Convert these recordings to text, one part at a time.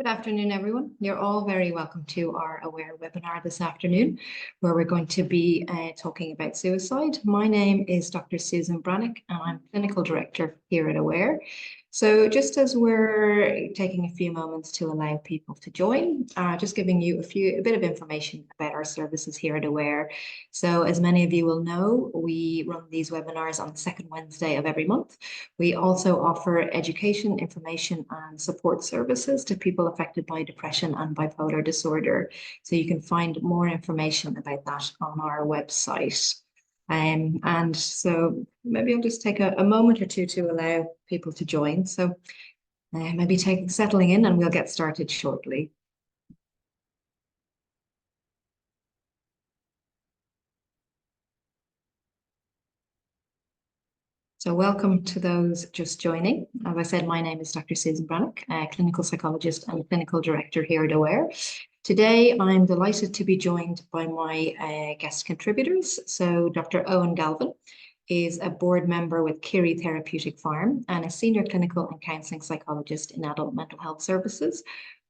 Good afternoon, everyone. You're all very welcome to our AWARE webinar this afternoon, where we're going to be talking about suicide. My name is Dr. Susan Brannick, and I'm Clinical Director here at AWARE. So just as we're taking a few moments to allow people to join, just giving you a bit of information about our services here at AWARE. So as many of you will know, we run these webinars on the second Wednesday of every month. We also offer education, information, and support services to people affected by depression and bipolar disorder. So you can find more information about that on our website. And so maybe I'll just take a moment or two to allow people to join. So maybe settling in, and we'll get started shortly. So welcome to those just joining. As I said, my name is Dr. Susan Brannick, Clinical Psychologist and Clinical Director here at AWARE. Today, I'm delighted to be joined by my guest contributors. So Dr. Eoin Galavan is a board member with Kiri Therapeutic Farm and a senior clinical and counselling psychologist in adult mental health services.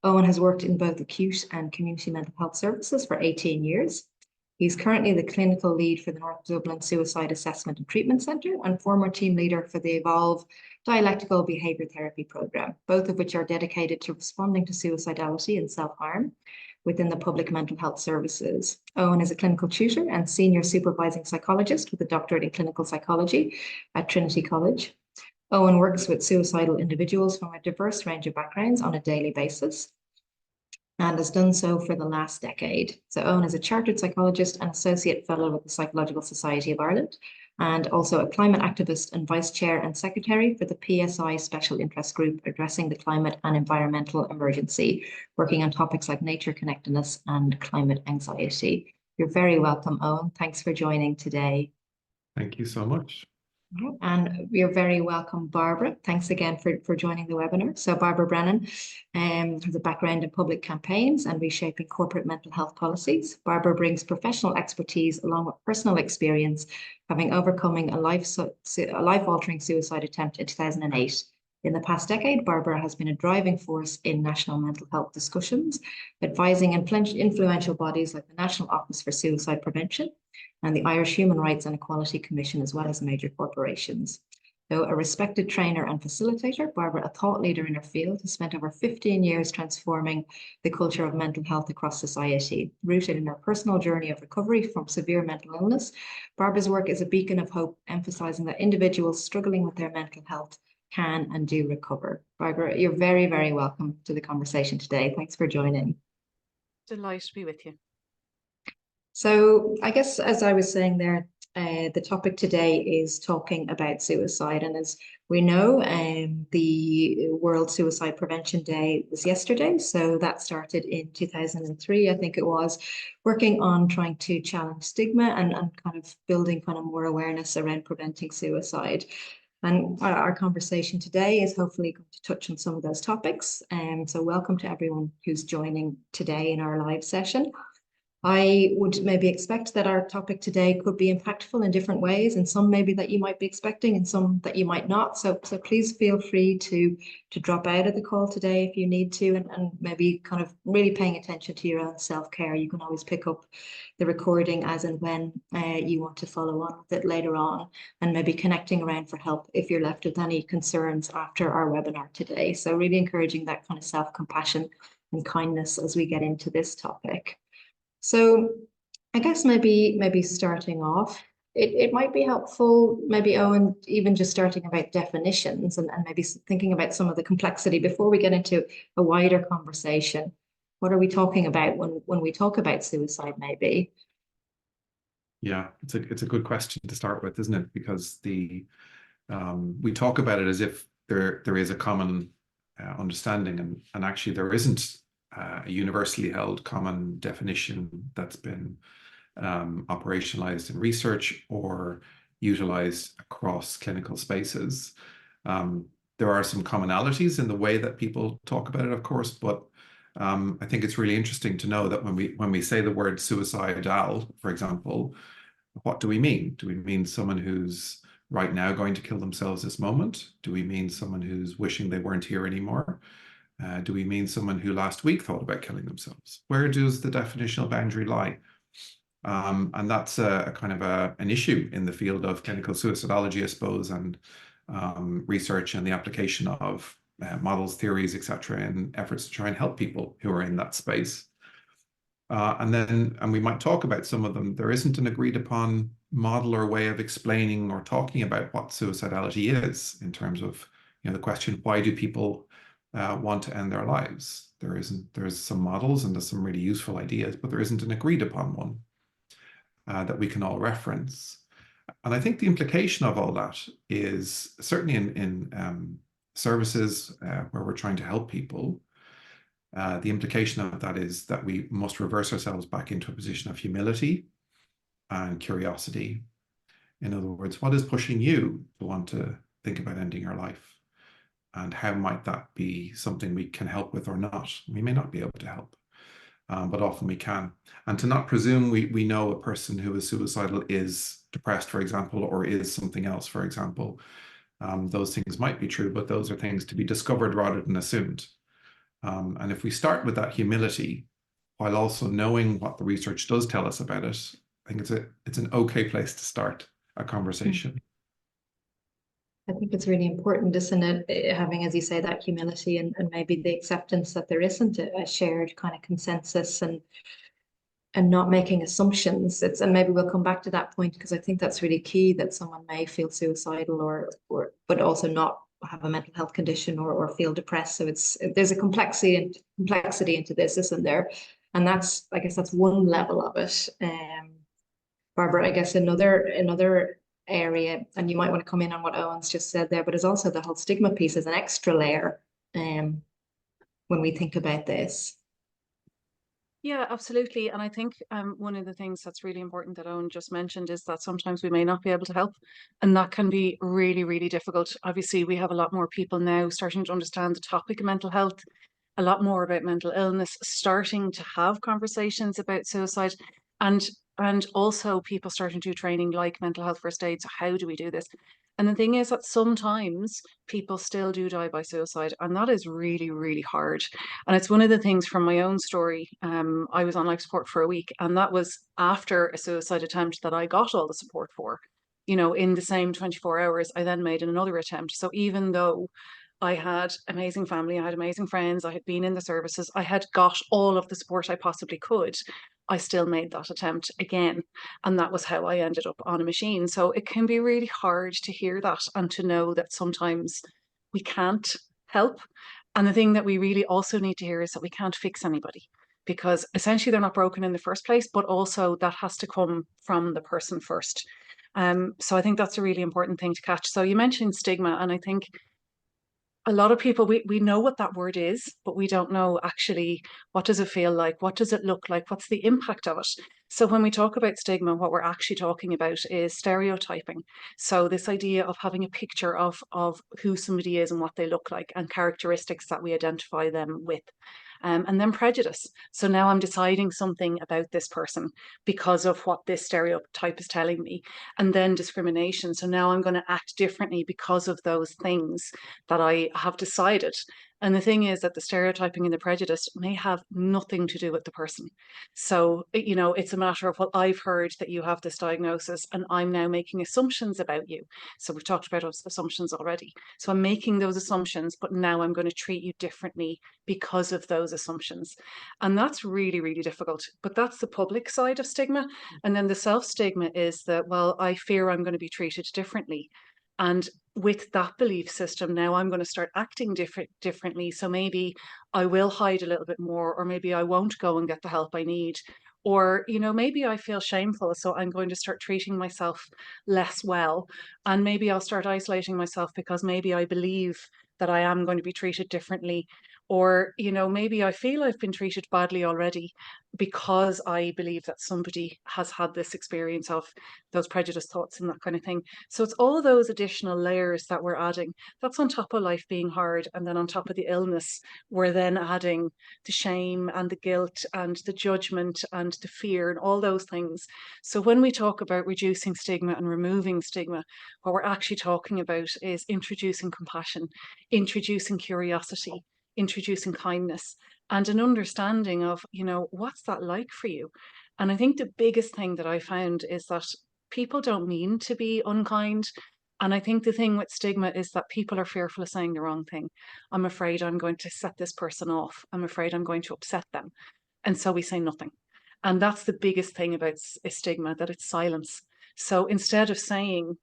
Eoin has worked in both acute and community mental health services for 18 years. He's currently the clinical lead for the North Dublin Suicide Assessment and Treatment Centre and former team leader for the Evolve Dialectical Behaviour Therapy Programme, both of which are dedicated to responding to suicidality and self-harm within the public mental health services. Eoin is a clinical tutor and senior supervising psychologist with a doctorate in clinical psychology at Trinity College. Eoin works with suicidal individuals from a diverse range of backgrounds on a daily basis and has done so for the last decade. So Eoin is a chartered psychologist and associate fellow with the Psychological Society of Ireland, and also a climate activist and vice chair and secretary for the PSI Special Interest Group addressing the climate and environmental emergency, working on topics like nature connectedness and climate anxiety. You're very welcome, Eoin. Thanks for joining today. Thank you so much. And you're very welcome, Barbara. Thanks again for joining the webinar. So Barbara Brennan has a background in public campaigns and reshaping corporate mental health policies. Barbara brings professional expertise along with personal experience, having overcoming a life-altering suicide attempt in 2008. In the past decade, Barbara has been a driving force in national mental health discussions, advising influential bodies like the National Office for Suicide Prevention and the Irish Human Rights and Equality Commission, as well as major corporations. Though a respected trainer and facilitator, Barbara, a thought leader in her field, has spent over 15 years transforming the culture of mental health across society. Rooted in her personal journey of recovery from severe mental illness, Barbara's work is a beacon of hope, emphasizing that individuals struggling with their mental health can and do recover. Barbara, you're very, very welcome to the conversation today. Thanks for joining. Delighted to be with you. So I guess, as I was saying there, the topic today is talking about suicide. And as we know, the World Suicide Prevention Day was yesterday. So that started in 2003, I think it was, working on trying to challenge stigma and kind of building kind of more awareness around preventing suicide. And our conversation today is hopefully going to touch on some of those topics. So welcome to everyone who's joining today in our live session. I would maybe expect that our topic today could be impactful in different ways, and some maybe that you might be expecting and some that you might not. So please feel free to drop out of the call today if you need to, and maybe kind of really paying attention to your own self-care. You can always pick up the recording as and when you want to follow on with it later on, and maybe connecting around for help if you're left with any concerns after our webinar today. So really encouraging that kind of self-compassion and kindness as we get into this topic. So I guess maybe starting off, it might be helpful, maybe Eoin, even just starting about definitions and maybe thinking about some of the complexity before we get into a wider conversation. What are we talking about when we talk about suicide, maybe? Yeah, it's a good question to start with, isn't it? Because we talk about it as if there is a common understanding, and actually there isn't a universally held common definition that's been operationalized in research or utilized across clinical spaces. There are some commonalities in the way that people talk about it, of course, but I think it's really interesting to know that when we say the word suicidal, for example, what do we mean? Do we mean someone who's right now going to kill themselves this moment? Do we mean someone who's wishing they weren't here anymore? Do we mean someone who last week thought about killing themselves? Where does the definitional boundary lie? And that's a kind of an issue in the field of clinical suicidology, I suppose, and research and the application of models, theories, etc., in efforts to try and help people who are in that space. And we might talk about some of them. There isn't an agreed upon model or way of explaining or talking about what suicidality is, in terms of, the question, why do people want to end their lives? There's some models and there's some really useful ideas, but there isn't an agreed upon one that we can all reference. And I think the implication of all that is, certainly in services where we're trying to help people, the implication of that is that we must reverse ourselves back into a position of humility and curiosity. In other words, what is pushing you to want to think about ending your life? And how might that be something we can help with or not? We may not be able to help, but often we can. And to not presume we know a person who is suicidal is depressed, for example, or is something else, for example. Those things might be true, but those are things to be discovered rather than assumed. And if we start with that humility, while also knowing what the research does tell us about it, I think it's an okay place to start a conversation. I think it's really important, isn't it, having, as you say, that humility and maybe the acceptance that there isn't a shared kind of consensus, and not making assumptions. And maybe we'll come back to that point, because I think that's really key, that someone may feel suicidal or but also not have a mental health condition or feel depressed. So there's a complexity into this, isn't there? And I guess that's one level of it. Barbara, I guess another area, and you might want to come in on what Owen's just said there, but it's also the whole stigma piece as an extra layer when we think about this. Yeah, absolutely. And I think one of the things that's really important that Owen just mentioned is that sometimes we may not be able to help. And that can be really, really difficult. Obviously, we have a lot more people now starting to understand the topic of mental health, a lot more about mental illness, starting to have conversations about suicide, and also people starting to do training like mental health first aid. So how do we do this? And the thing is that sometimes people still do die by suicide, and that is really, really hard. And it's one of the things from my own story. I was on life support for a week, and that was after a suicide attempt that I got all the support for. In the same 24 hours, I then made another attempt. So even though I had amazing family, I had amazing friends, I had been in the services, I had got all of the support I possibly could, I still made that attempt again. And that was how I ended up on a machine. So it can be really hard to hear that and to know that sometimes we can't help. And the thing that we really also need to hear is that we can't fix anybody, because essentially they're not broken in the first place, but also that has to come from the person first. So I think that's a really important thing to catch. So you mentioned stigma, and I think a lot of people, we know what that word is, but we don't know actually what does it feel like, what does it look like, what's the impact of it. So when we talk about stigma, what we're actually talking about is stereotyping. So this idea of having a picture of who somebody is and what they look like and characteristics that we identify them with. And then prejudice. So now I'm deciding something about this person because of what this stereotype is telling me. And then discrimination. So now I'm going to act differently because of those things that I have decided. And the thing is that the stereotyping and the prejudice may have nothing to do with the person. So, it's a matter of, well, I've heard that you have this diagnosis and I'm now making assumptions about you. So we've talked about assumptions already. So I'm making those assumptions, but now I'm going to treat you differently because of those assumptions. And that's really, really difficult. But that's the public side of stigma. And then the self-stigma is that, well, I fear I'm going to be treated differently. And with that belief system, now I'm going to start acting differently. So maybe I will hide a little bit more, or maybe I won't go and get the help I need. Or, maybe I feel shameful, so I'm going to start treating myself less well. And maybe I'll start isolating myself because maybe I believe that I am going to be treated differently. Or, maybe I feel I've been treated badly already because I believe that somebody has had this experience of those prejudice thoughts and that kind of thing. So it's all those additional layers that we're adding. That's on top of life being hard. And then on top of the illness, we're then adding the shame and the guilt and the judgment and the fear and all those things. So when we talk about reducing stigma and removing stigma, what we're actually talking about is introducing compassion, introducing curiosity, introducing kindness and an understanding of, what's that like for you? And I think the biggest thing that I found is that people don't mean to be unkind. And I think the thing with stigma is that people are fearful of saying the wrong thing. I'm afraid I'm going to set this person off. I'm afraid I'm going to upset them. And so we say nothing. And that's the biggest thing about stigma, that it's silence. So instead of saying,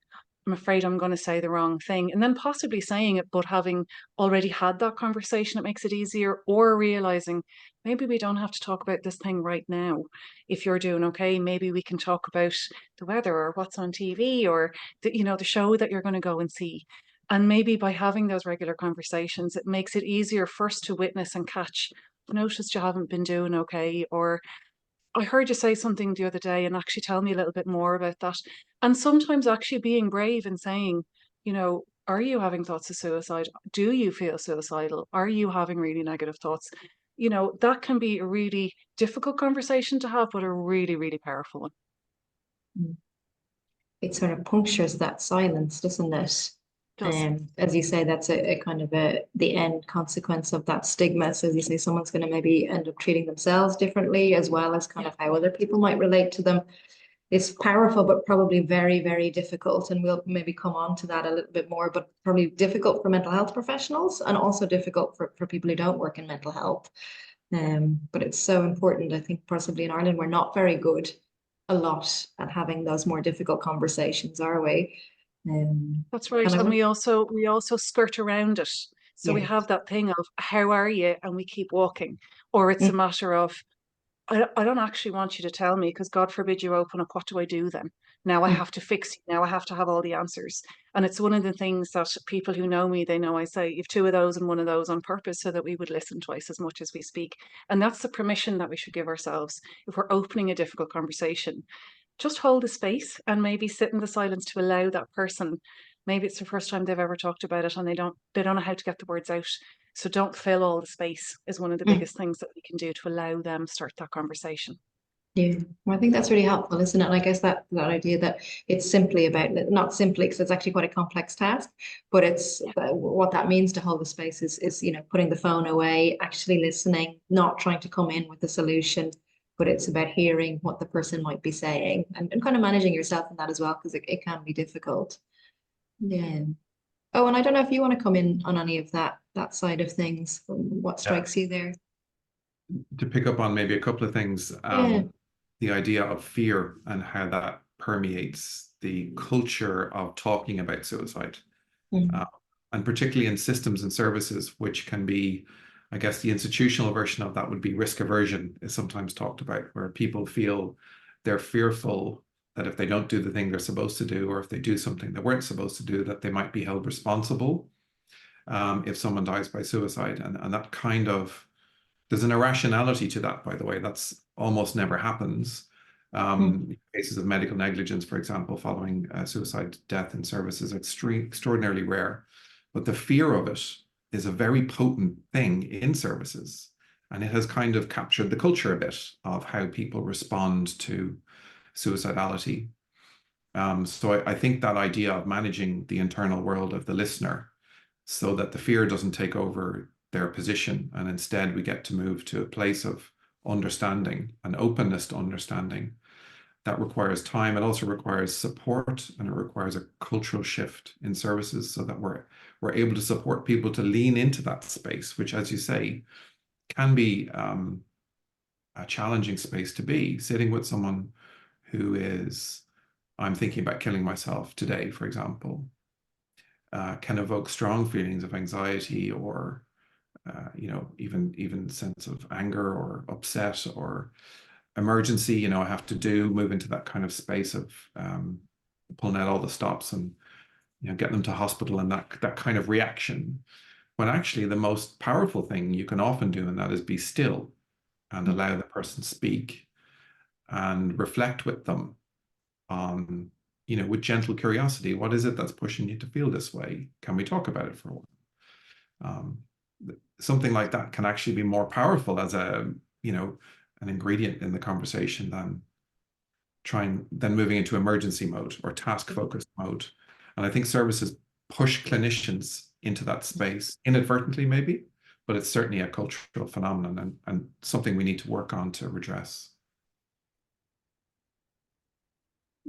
I'm afraid I'm going to say the wrong thing, and then possibly saying it, but having already had that conversation, it makes it easier, or realizing maybe we don't have to talk about this thing right now. If you're doing okay, maybe we can talk about the weather or what's on TV or the show that you're going to go and see. And maybe by having those regular conversations, it makes it easier first to witness and catch, I've noticed you haven't been doing okay, or I heard you say something the other day, and actually tell me a little bit more about that. And sometimes actually being brave and saying, are you having thoughts of suicide? Do you feel suicidal? Are you having really negative thoughts? That can be a really difficult conversation to have, but a really, really powerful one. Mm. It sort of punctures that silence, doesn't it? Does. As you say, that's a kind of the end consequence of that stigma. So as you say, someone's going to maybe end up treating themselves differently, as well as kind of how other people might relate to them. It's powerful, but probably very, very difficult. And we'll maybe come on to that a little bit more, but probably difficult for mental health professionals and also difficult for people who don't work in mental health. But it's so important. I think possibly in Ireland, we're not very good a lot at having those more difficult conversations, are we? That's right. And I And want, we also skirt around it. So we yeah. have that thing of, how are you? And we keep walking. Or it's a Mm, matter of, I don't actually want you to tell me, because God forbid you open up. What do I do then? Now I mm, have to fix you. Now I have to have all the answers. And it's one of the things that people who know me, they know I say, you've two of those and one of those on purpose, so that we would listen twice as much as we speak. And that's the permission that we should give ourselves. If we're opening a difficult conversation, just hold the space and maybe sit in the silence to allow that person. Maybe it's the first time they've ever talked about it and they don't know how to get the words out. So don't fill all the space is one of the mm. biggest things that we can do to allow them start that conversation. Yeah, well, I think that's really helpful, isn't it? And I guess that idea that it's simply about, not simply, because it's actually quite a complex task, but it's Yeah. what that means to hold the space is putting the phone away, actually listening, not trying to come in with the solution, but it's about hearing what the person might be saying and kind of managing yourself in that as well, because it can be difficult. Yeah. Oh, and I don't know if you want to come in on any of that side of things. What Yeah. strikes you there? To pick up on maybe a couple of things, Yeah. the idea of fear and how that permeates the culture of talking about suicide, Mm, and particularly in systems and services, which can be, I guess, the institutional version of that would be risk aversion, is sometimes talked about, where people feel they're fearful that if they don't do the thing they're supposed to do, or if they do something they weren't supposed to do, that they might be held responsible if someone dies by suicide. And that kind of, there's an irrationality to that, by the way. That's almost never happens. mm, Cases of medical negligence, for example, following suicide death in services, extraordinarily rare. But the fear of it is a very potent thing in services. And it has kind of captured the culture a bit of how people respond to suicidality. So I think that idea of managing the internal world of the listener so that the fear doesn't take over their position, and instead we get to move to a place of understanding and openness to understanding. That requires time. It also requires support, and it requires a cultural shift in services so that we're able to support people to lean into that space, which, as you say, can be a challenging space to be. Sitting with someone who is, I'm thinking about killing myself today, for example, can evoke strong feelings of anxiety or even sense of anger or upset or emergency. I have to move into that kind of space of pulling out all the stops and get them to hospital, and that kind of reaction. When actually the most powerful thing you can often do in that is be still and allow the person speak and reflect with them on, with gentle curiosity, what is it that's pushing you to feel this way? Can we talk about it for a while? Something like that can actually be more powerful as an ingredient in the conversation than moving into emergency mode or task focused mode. And I think services push clinicians into that space inadvertently, maybe, but it's certainly a cultural phenomenon and something we need to work on to redress.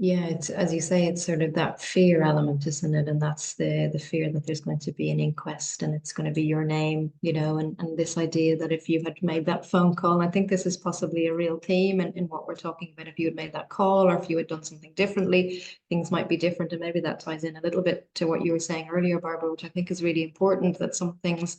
Yeah, it's as you say, it's sort of that fear element, isn't it? And that's the fear that there's going to be an inquest and it's going to be your name, and this idea that if you had made that phone call, I think this is possibly a real theme in what we're talking about. If you had made that call or if you had done something differently, things might be different. And maybe that ties in a little bit to what you were saying earlier, Barbara, which I think is really important, that some things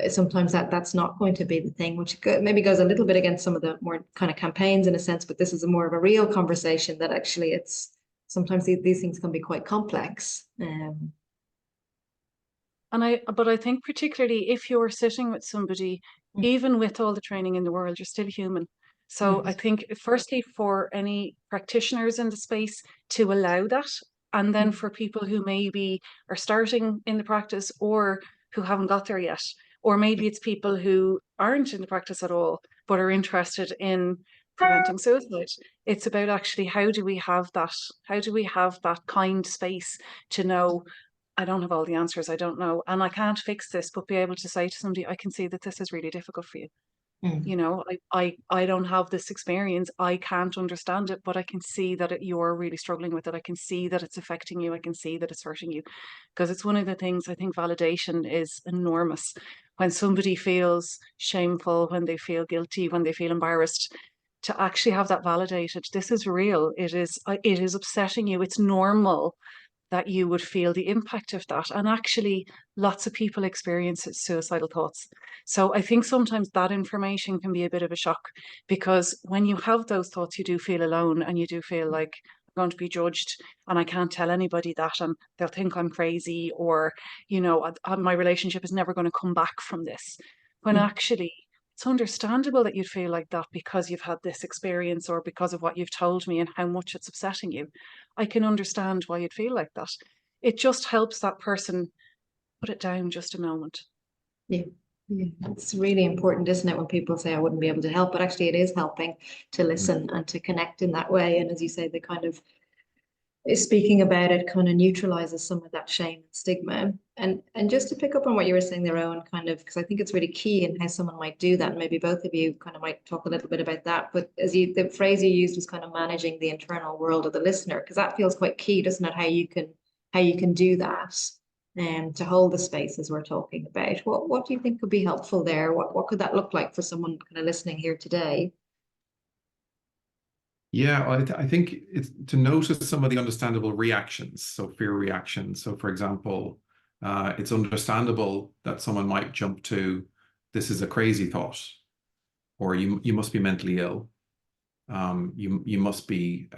sometimes that's not going to be the thing, which maybe goes a little bit against some of the more kind of campaigns in a sense, but this is a more of a real conversation that actually it's sometimes these things can be quite complex. But I think particularly if you're sitting with somebody, even with all the training in the world, you're still human. So I think firstly for any practitioners in the space to allow that, and then for people who maybe are starting in the practice or who haven't got there yet, or maybe it's people who aren't in the practice at all, but are interested in preventing suicide. It's about actually how do we have that kind space to know I don't have all the answers, I don't know, and I can't fix this, but be able to say to somebody, I can see that this is really difficult for you. You know, I don't have this experience. I can't understand it, but I can see that you're really struggling with it. I can see that it's affecting you. I can see that it's hurting you. Because it's one of the things I think validation is enormous. When somebody feels shameful, when they feel guilty, when they feel embarrassed, to actually have that validated, this is real. It is upsetting you. It's normal that you would feel the impact of that. And actually, lots of people experience suicidal thoughts. So I think sometimes that information can be a bit of a shock because when you have those thoughts, you do feel alone and you do feel like I'm going to be judged and I can't tell anybody that and they'll think I'm crazy or, my relationship is never going to come back from this. When actually, it's understandable that you'd feel like that because you've had this experience or because of what you've told me and how much it's upsetting you. I can understand why you'd feel like that. It just helps that person put it down just a moment. Yeah. Yeah, it's really important, isn't it, when people say I wouldn't be able to help, but actually it is helping to listen and to connect in that way. And as you say, the kind of speaking about it kind of neutralizes some of that shame and stigma. And just to pick up on what you were saying there, Owen, kind of, because I think it's really key in how someone might do that. And maybe both of you kind of might talk a little bit about that. But the phrase you used was kind of managing the internal world of the listener, because that feels quite key, doesn't it? How you can do that and to hold the space as we're talking about. What do you think could be helpful there? What could that look like for someone kind of listening here today? Yeah, I think it's to notice some of the understandable reactions, so fear reactions. So, for example, it's understandable that someone might jump to, "This is a crazy thought," or "You must be mentally ill." You must be,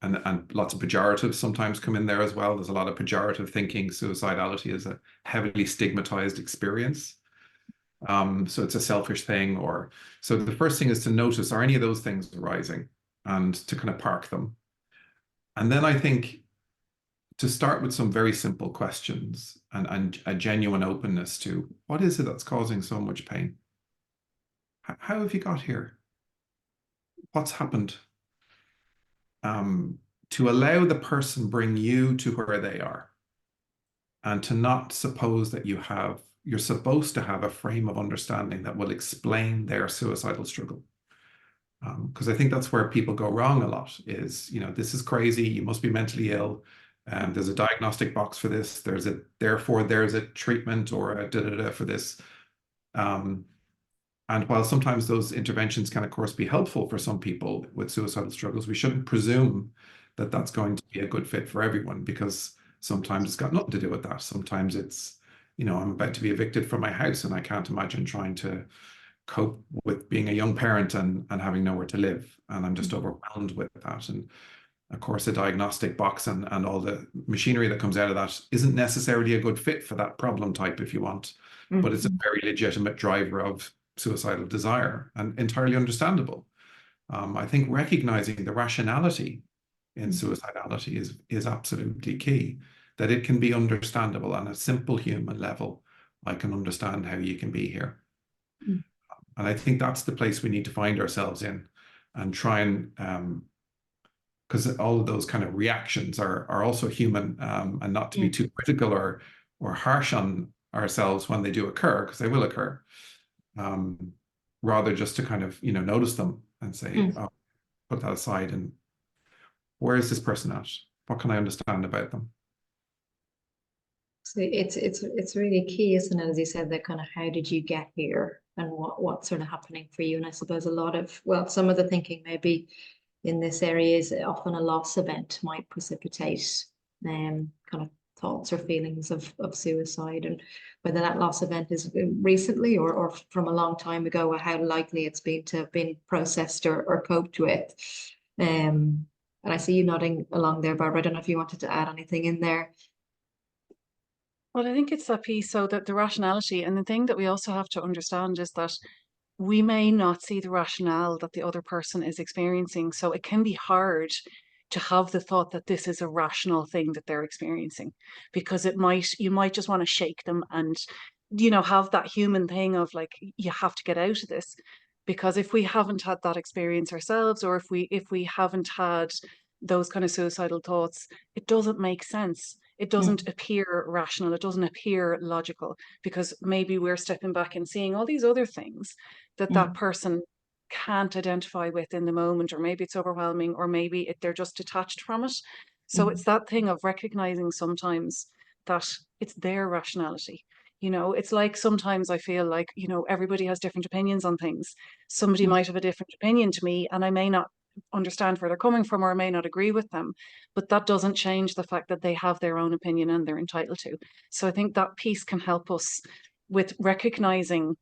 and lots of pejoratives sometimes come in there as well. There's a lot of pejorative thinking. Suicidality is a heavily stigmatized experience. So it's a selfish thing, so the first thing is to notice, are any of those things arising? And to kind of park them. And then I think to start with some very simple questions and a genuine openness to what is it that's causing so much pain? How have you got here? What's happened? To allow the person bring you to where they are and to not suppose that you're supposed to have a frame of understanding that will explain their suicidal struggle. Because I think that's where people go wrong a lot is, this is crazy, you must be mentally ill, there's a diagnostic box for this, therefore there's a treatment or a da-da-da for this. And while sometimes those interventions can, of course, be helpful for some people with suicidal struggles, we shouldn't presume that that's going to be a good fit for everyone, because sometimes it's got nothing to do with that. Sometimes it's, I'm about to be evicted from my house and I can't imagine trying to cope with being a young parent and having nowhere to live, and I'm just overwhelmed with that. And of course, a diagnostic box and all the machinery that comes out of that isn't necessarily a good fit for that problem type, if you want, but it's a very legitimate driver of suicidal desire and entirely understandable. I think recognizing the rationality in suicidality is absolutely key, that it can be understandable on a simple human level. I can understand how you can be here. And I think that's the place we need to find ourselves in and try and, because all of those kind of reactions are also human, and not to be too critical or harsh on ourselves when they do occur, because they will occur, rather just to kind of, notice them and say, oh, put that aside, and where is this person at? What can I understand about them? So it's really key, isn't it? As you said, that kind of how did you get here and what's sort of happening for you? And I suppose a lot of, well, some of the thinking maybe in this area is often a loss event might precipitate kind of thoughts or feelings of suicide, and whether that loss event is recently or from a long time ago, or how likely it's been to have been processed or coped with. And I see you nodding along there, Barbara. I don't know if you wanted to add anything in there. Well, I think it's that piece, so that the rationality, and the thing that we also have to understand is that we may not see the rationale that the other person is experiencing. So it can be hard to have the thought that this is a rational thing that they're experiencing, because you might just want to shake them and, have that human thing of like, you have to get out of this. Because if we haven't had that experience ourselves, or if we haven't had those kind of suicidal thoughts, it doesn't make sense. It doesn't appear rational. It doesn't appear logical, because maybe we're stepping back and seeing all these other things that person can't identify with in the moment, or maybe it's overwhelming, or maybe they're just detached from it. So it's that thing of recognizing sometimes that it's their rationality. It's like sometimes I feel like, everybody has different opinions on things. Somebody might have a different opinion to me, and I may not understand where they're coming from, or I may not agree with them, but that doesn't change the fact that they have their own opinion and they're entitled to. So I think that piece can help us with recognizing,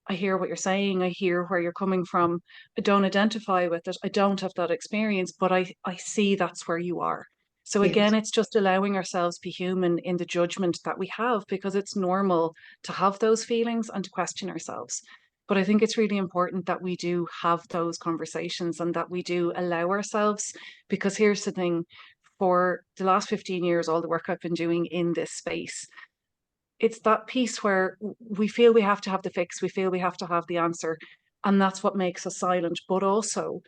I hear what you're saying, I hear where you're coming from, I don't identify with it, I don't have that experience, but I see that's where you are. So again, Yes. it's just allowing ourselves to be human in the judgment that we have, because it's normal to have those feelings and to question ourselves. But I think it's really important that we do have those conversations and that we do allow ourselves, because here's the thing, for the last 15 years, all the work I've been doing in this space, it's that piece where we feel we have to have the fix, we feel we have to have the answer, and that's what makes us silent. But also,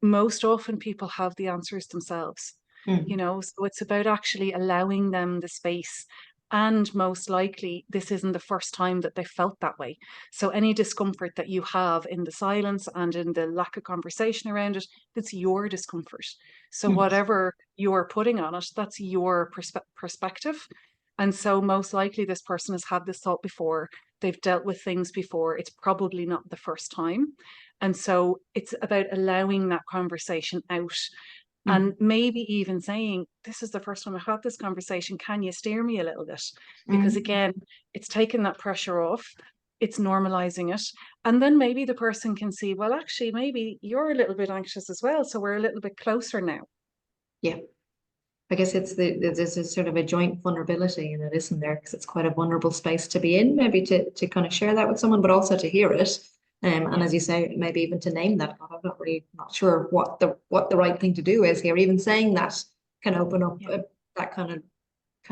most often people have the answers themselves, so it's about actually allowing them the space. And most likely, this isn't the first time that they felt that way. So any discomfort that you have in the silence and in the lack of conversation around it, it's your discomfort. So whatever you're putting on it, that's your perspective. And so most likely this person has had this thought before. They've dealt with things before. It's probably not the first time. And so it's about allowing that conversation out, and maybe even saying, this is the first time I've had this conversation. Can you steer me a little bit? Because again, it's taking that pressure off. It's normalizing it. And then maybe the person can see, well, actually, maybe you're a little bit anxious as well. So we're a little bit closer now. Yeah. I guess there's a sort of a joint vulnerability in it, isn't there? Because it's quite a vulnerable space to be in, maybe to kind of share that with someone, but also to hear it. And as you say, maybe even to name that. I'm not sure what the right thing to do is here. Even saying that can open up that kind of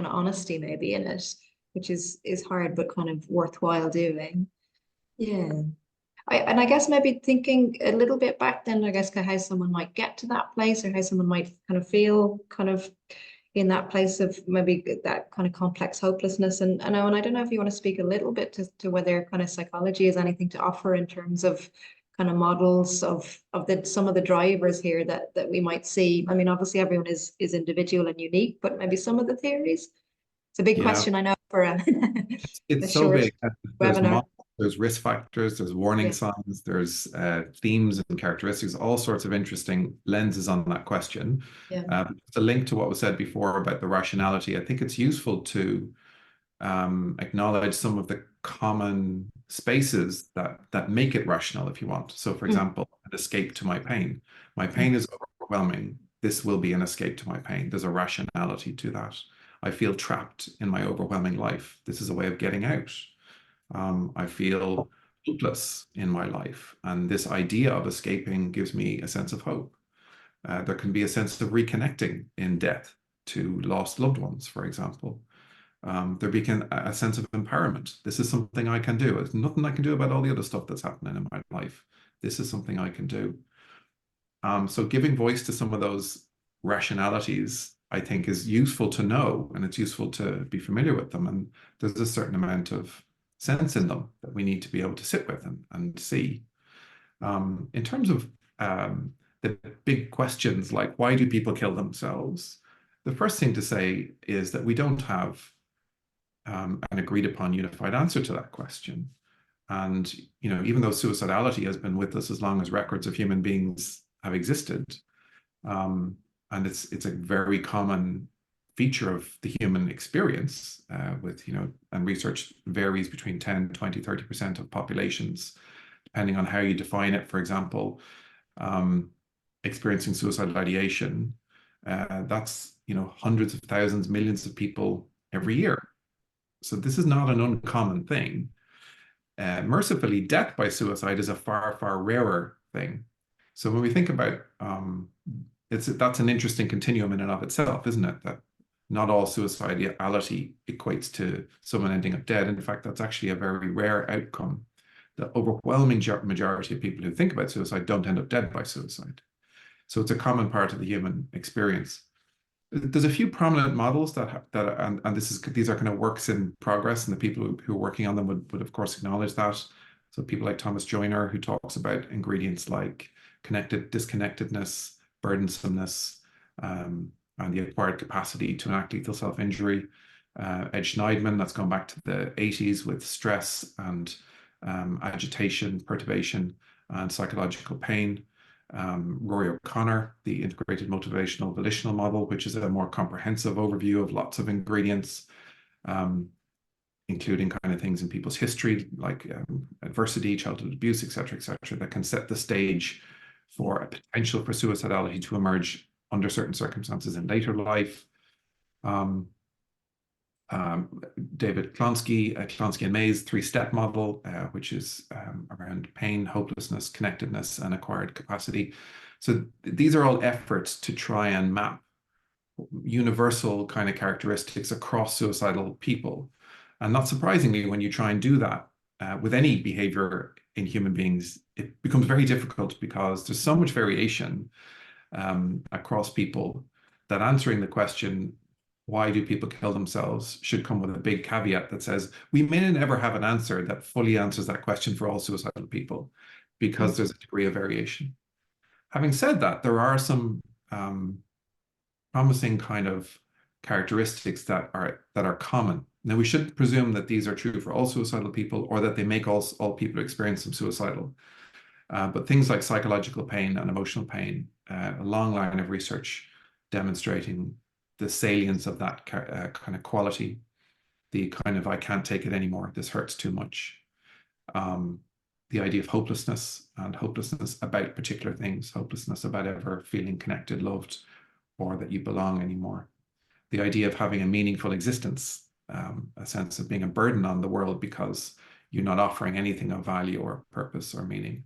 honesty maybe in it, which is hard but kind of worthwhile doing. Yeah. I guess maybe thinking a little bit back then, I guess how someone might get to that place, or how someone might kind of feel kind of in that place of maybe that kind of complex hopelessness. And I don't know if you want to speak a little bit to whether kind of psychology has anything to offer in terms of kind of models of some of the drivers here that we might see. I mean, obviously everyone is individual and unique, but maybe some of the theories. It's a big question, I know, for a it's so short big. webinar. There's risk factors, there's warning signs, there's themes and characteristics, all sorts of interesting lenses on that question. To link to what was said before about the rationality, I think it's useful to acknowledge some of the common spaces that make it rational, if you want. So, for example, an escape to my pain. My pain is overwhelming. This will be an escape to my pain. There's a rationality to that. I feel trapped in my overwhelming life. This is a way of getting out. I feel hopeless in my life, and this idea of escaping gives me a sense of hope. There can be a sense of reconnecting in death to lost loved ones, for example. There became a sense of empowerment. This is something I can do. There's nothing I can do about all the other stuff that's happening in my life. This is something I can do. So giving voice to some of those rationalities I think is useful to know, and it's useful to be familiar with them. And there's a certain amount of sense in them that we need to be able to sit with and see. In terms of the big questions like why do people kill themselves, the first thing to say is that we don't have an agreed upon unified answer to that question. And, you know, even though suicidality has been with us as long as records of human beings have existed, and it's a very common feature of the human experience with, you know, and research varies between 10, 20, 30% of populations, depending on how you define it. For example, experiencing suicidal ideation, that's, you know, hundreds of thousands, millions of people every year. So this is not an uncommon thing. Mercifully, death by suicide is a far, far rarer thing. So when we think about that's an interesting continuum in and of itself, isn't it? That not all suicidality equates to someone ending up dead. In fact, that's actually a very rare outcome. The overwhelming majority of people who think about suicide don't end up dead by suicide. So it's a common part of the human experience. There's a few prominent models and these are kind of works in progress, and the people who are working on them would of course acknowledge that. So people like Thomas Joyner, who talks about ingredients like disconnectedness, burdensomeness, and the acquired capacity to enact lethal self-injury. Ed Schneidman, that's gone back to the 80s with stress and agitation, perturbation, and psychological pain. Rory O'Connor, the integrated motivational volitional model, which is a more comprehensive overview of lots of ingredients, including kind of things in people's history, like adversity, childhood abuse, et cetera, that can set the stage for a potential for suicidality to emerge under certain circumstances in later life. David Klonsky and May's three-step model, which is around pain, hopelessness, connectedness, and acquired capacity. So these are all efforts to try and map universal kind of characteristics across suicidal people. And not surprisingly, when you try and do that with any behavior in human beings, it becomes very difficult because there's so much variation across people that answering the question, why do people kill themselves, should come with a big caveat that says, we may never have an answer that fully answers that question for all suicidal people, because there's a degree of variation. Having said that, there are some promising kind of characteristics that are common. Now, we should presume that these are true for all suicidal people, or that they make all people experience them suicidal. But things like psychological pain and emotional pain, a long line of research demonstrating the salience of that kind of quality, the kind of, I can't take it anymore, this hurts too much. The idea of hopelessness, and hopelessness about particular things, hopelessness about ever feeling connected, loved, or that you belong anymore. The idea of having a meaningful existence, a sense of being a burden on the world because you're not offering anything of value or purpose or meaning.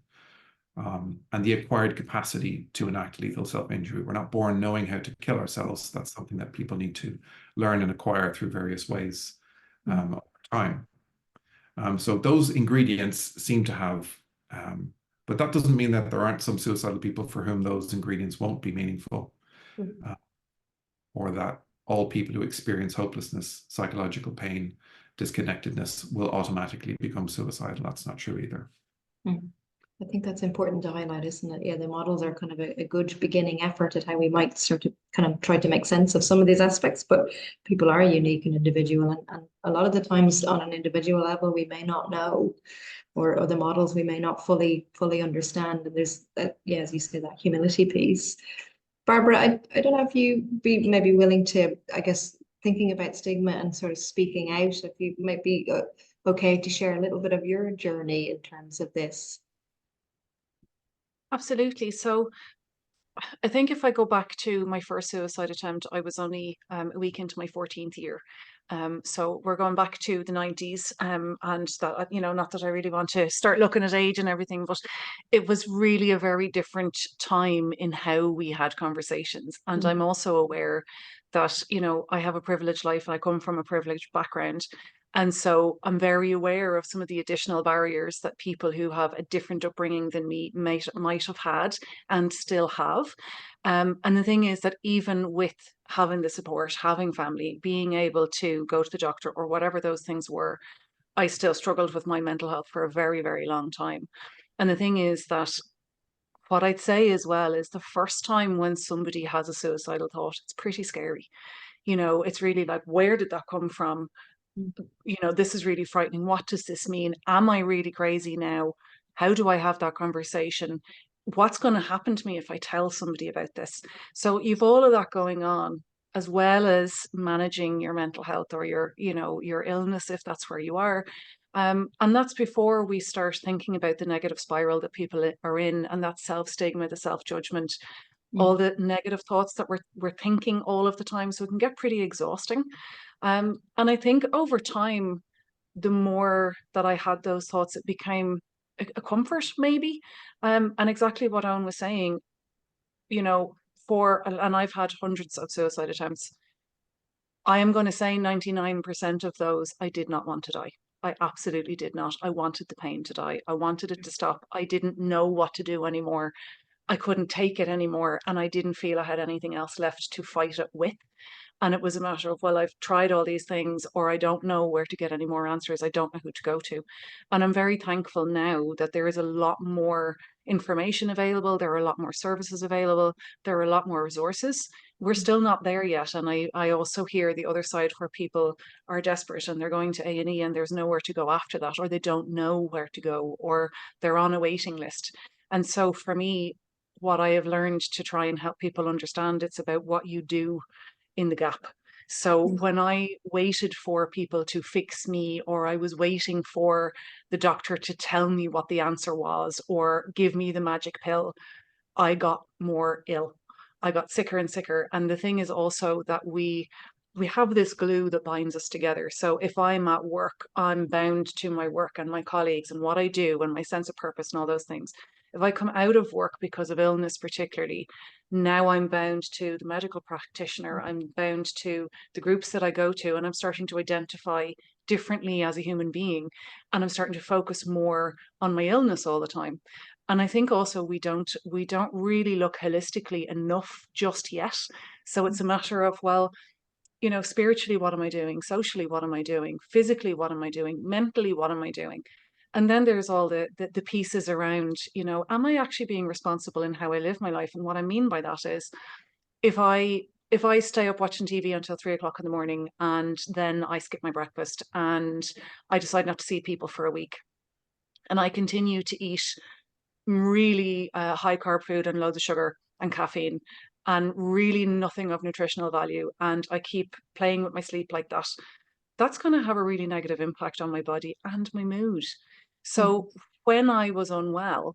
And the acquired capacity to enact lethal self-injury. We're not born knowing how to kill ourselves. That's something that people need to learn and acquire through various ways over time. So those ingredients seem to have, but that doesn't mean that there aren't some suicidal people for whom those ingredients won't be meaningful, or that all people who experience hopelessness, psychological pain, disconnectedness will automatically become suicidal. That's not true either. I think that's important to highlight, isn't it? Yeah, the models are kind of a good beginning effort at how we might start to kind of try to make sense of some of these aspects, but people are unique and individual, and a lot of the times on an individual level we may not know, or the models we may not fully understand, and there's that, yeah, as you say, that humility piece. Barbara, I don't know if you'd be maybe willing to, I guess, thinking about stigma and sort of speaking out, if you might be okay to share a little bit of your journey in terms of this. Absolutely. So I think if I go back to my first suicide attempt, I was only a week into my 14th year. So we're going back to the 90s, and that, you know, not that I really want to start looking at age and everything, but it was really a very different time in how we had conversations. And I'm also aware that, you know, I have a privileged life and I come from a privileged background. And so I'm very aware of some of the additional barriers that people who have a different upbringing than me might have had and still have. And the thing is that even with having the support, having family, being able to go to the doctor or whatever those things were, I still struggled with my mental health for a very, very long time. And the thing is that what I'd say as well is the first time when somebody has a suicidal thought, it's pretty scary. You know, it's really like, where did that come from? You know, this is really frightening. What does this mean? Am I really crazy now? How do I have that conversation? What's going to happen to me if I tell somebody about this? So you've all of that going on, as well as managing your mental health or your, you know, your illness, if that's where you are. And that's before we start thinking about the negative spiral that people are in, and that self-stigma, the self-judgment, all the negative thoughts that we're thinking all of the time. So it can get pretty exhausting. And I think over time, the more that I had those thoughts, it became a comfort, maybe. And exactly what Owen was saying, you know, and I've had hundreds of suicide attempts. I am going to say 99% of those, I did not want to die. I absolutely did not. I wanted the pain to die. I wanted it to stop. I didn't know what to do anymore. I couldn't take it anymore. And I didn't feel I had anything else left to fight it with. And it was a matter of, well, I've tried all these things, or I don't know where to get any more answers. I don't know who to go to. And I'm very thankful now that there is a lot more information available. There are a lot more services available. There are a lot more resources. We're still not there yet. And I also hear the other side where people are desperate and they're going to A&E and there's nowhere to go after that, or they don't know where to go, or they're on a waiting list. And so for me, what I have learned to try and help people understand, it's about what you do in the gap. So when I waited for people to fix me, or I was waiting for the doctor to tell me what the answer was or give me the magic pill, I got more ill. I got sicker and sicker. And the thing is also that we have this glue that binds us together. So if I'm at work, I'm bound to my work and my colleagues and what I do and my sense of purpose and all those things. If I come out of work because of illness, particularly, now I'm bound to the medical practitioner, I'm bound to the groups that I go to, and I'm starting to identify differently as a human being. And I'm starting to focus more on my illness all the time. And I think also we don't really look holistically enough just yet. So it's a matter of, well, you know, spiritually, what am I doing? Socially, what am I doing? Physically, what am I doing? Mentally, what am I doing? And then there's all the pieces around, you know, am I actually being responsible in how I live my life? And what I mean by that is, if I stay up watching TV until 3 o'clock in the morning and then I skip my breakfast and I decide not to see people for a week and I continue to eat really high carb food and loads of sugar and caffeine and really nothing of nutritional value, and I keep playing with my sleep like that, that's going to have a really negative impact on my body and my mood. So when I was unwell,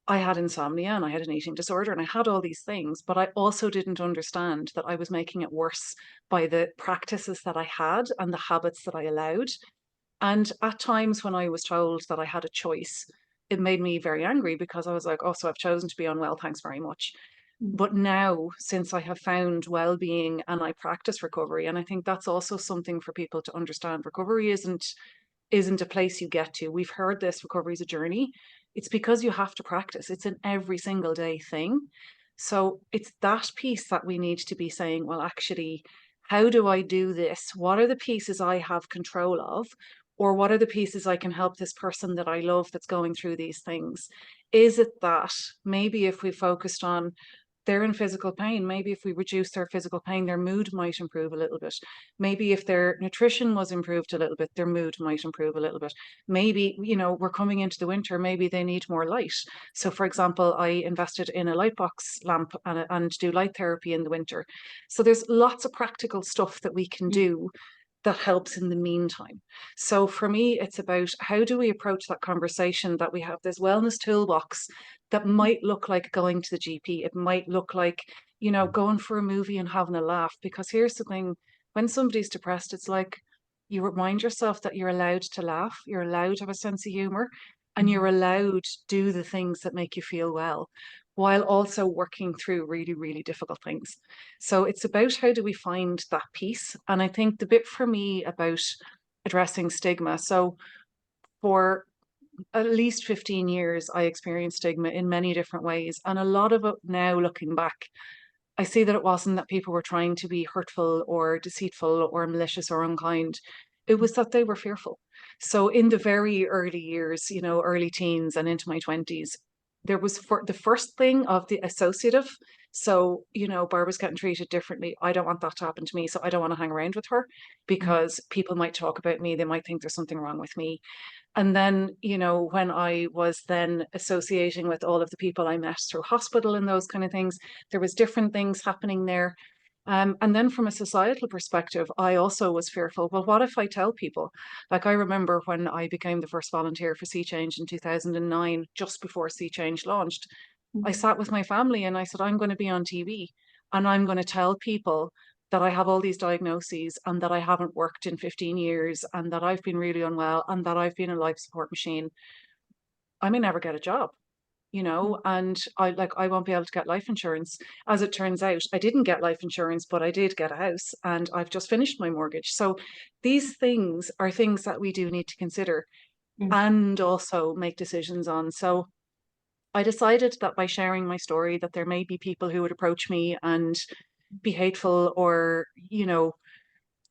I had insomnia and I had an eating disorder and I had all these things, but I also didn't understand that I was making it worse by the practices that I had and the habits that I allowed. And at times when I was told that I had a choice, it made me very angry because I was like, oh, so I've chosen to be unwell, thanks very much. But now, since I have found well-being and I practice recovery, and I think that's also something for people to understand, recovery isn't a place you get to. We've heard this, recovery is a journey. It's because you have to practice. It's an every single day thing. So it's that piece that we need to be saying, well, actually, how do I do this? What are the pieces I have control of? Or what are the pieces I can help this person that I love that's going through these things? Is it that maybe if we focused on they're in physical pain, maybe if we reduce their physical pain, their mood might improve a little bit. Maybe if their nutrition was improved a little bit, their mood might improve a little bit. Maybe, you know, we're coming into the winter, maybe they need more light. So for example, I invested in a light box lamp and do light therapy in the winter. So there's lots of practical stuff that we can do that helps in the meantime. So for me, it's about how do we approach that conversation that we have this wellness toolbox that might look like going to the GP. It might look like, you know, going for a movie and having a laugh. Because here's the thing, when somebody's depressed, it's like you remind yourself that you're allowed to laugh, you're allowed to have a sense of humor, and you're allowed to do the things that make you feel well, while also working through really, really difficult things. So it's about how do we find that peace? And I think the bit for me about addressing stigma. So for at least 15 years, I experienced stigma in many different ways. And a lot of it now, looking back, I see that it wasn't that people were trying to be hurtful or deceitful or malicious or unkind. It was that they were fearful. So in the very early years, you know, early teens and into my 20s, there was for the first thing of the associative. So, you know, Barbara's getting treated differently. I don't want that to happen to me. So I don't want to hang around with her because people might talk about me. They might think there's something wrong with me. And then, you know, when I was then associating with all of the people I met through hospital and those kind of things, there was different things happening there. And then from a societal perspective, I also was fearful. Well, what if I tell people? Like I remember when I became the first volunteer for Sea Change in 2009, just before Sea Change launched, I sat with my family and I said, I'm going to be on TV and I'm going to tell people that I have all these diagnoses and that I haven't worked in 15 years and that I've been really unwell and that I've been a life support machine. I may never get a job, you know, and I won't be able to get life insurance. As it turns out, I didn't get life insurance, but I did get a house and I've just finished my mortgage. So these things are things that we do need to consider and also make decisions on. So I decided that by sharing my story, that there may be people who would approach me and be hateful or, you know,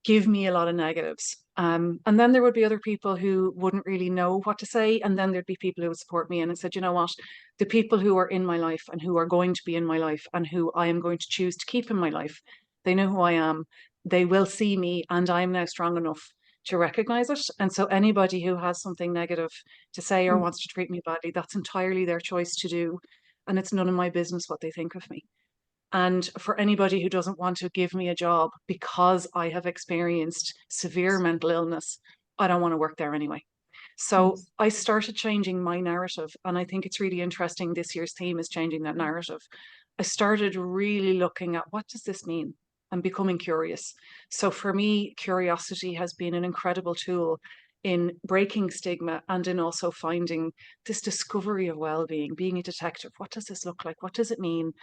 give me a lot of negatives. And then there would be other people who wouldn't really know what to say. And then there'd be people who would support me. And I said, you know what? The people who are in my life and who are going to be in my life and who I am going to choose to keep in my life, they know who I am. They will see me, and I'm now strong enough to recognize it. And so anybody who has something negative to say or wants to treat me badly, that's entirely their choice to do. And it's none of my business what they think of me. And for anybody who doesn't want to give me a job because I have experienced severe mental illness, I don't want to work there anyway. So I started changing my narrative. And I think it's really interesting. This year's theme is changing that narrative. I started really looking at what does this mean and becoming curious. So for me, curiosity has been an incredible tool in breaking stigma and in also finding this discovery of well-being, being a detective. What does this look like? What does it mean?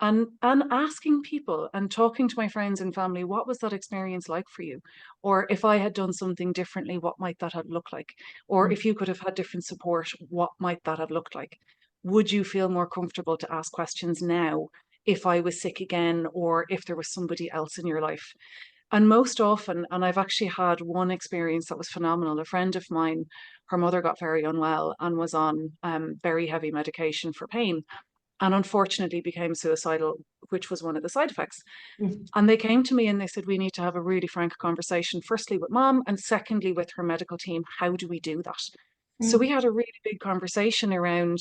And asking people and talking to my friends and family, what was that experience like for you? Or if I had done something differently, what might that have looked like? Or if you could have had different support, what might that have looked like? Would you feel more comfortable to ask questions now if I was sick again or if there was somebody else in your life? And most often, and I've actually had one experience that was phenomenal. A friend of mine, her mother got very unwell and was on very heavy medication for pain and unfortunately became suicidal, which was one of the side effects. And they came to me and they said, we need to have a really frank conversation, firstly with mom, and secondly with her medical team. How do we do that? So we had a really big conversation around,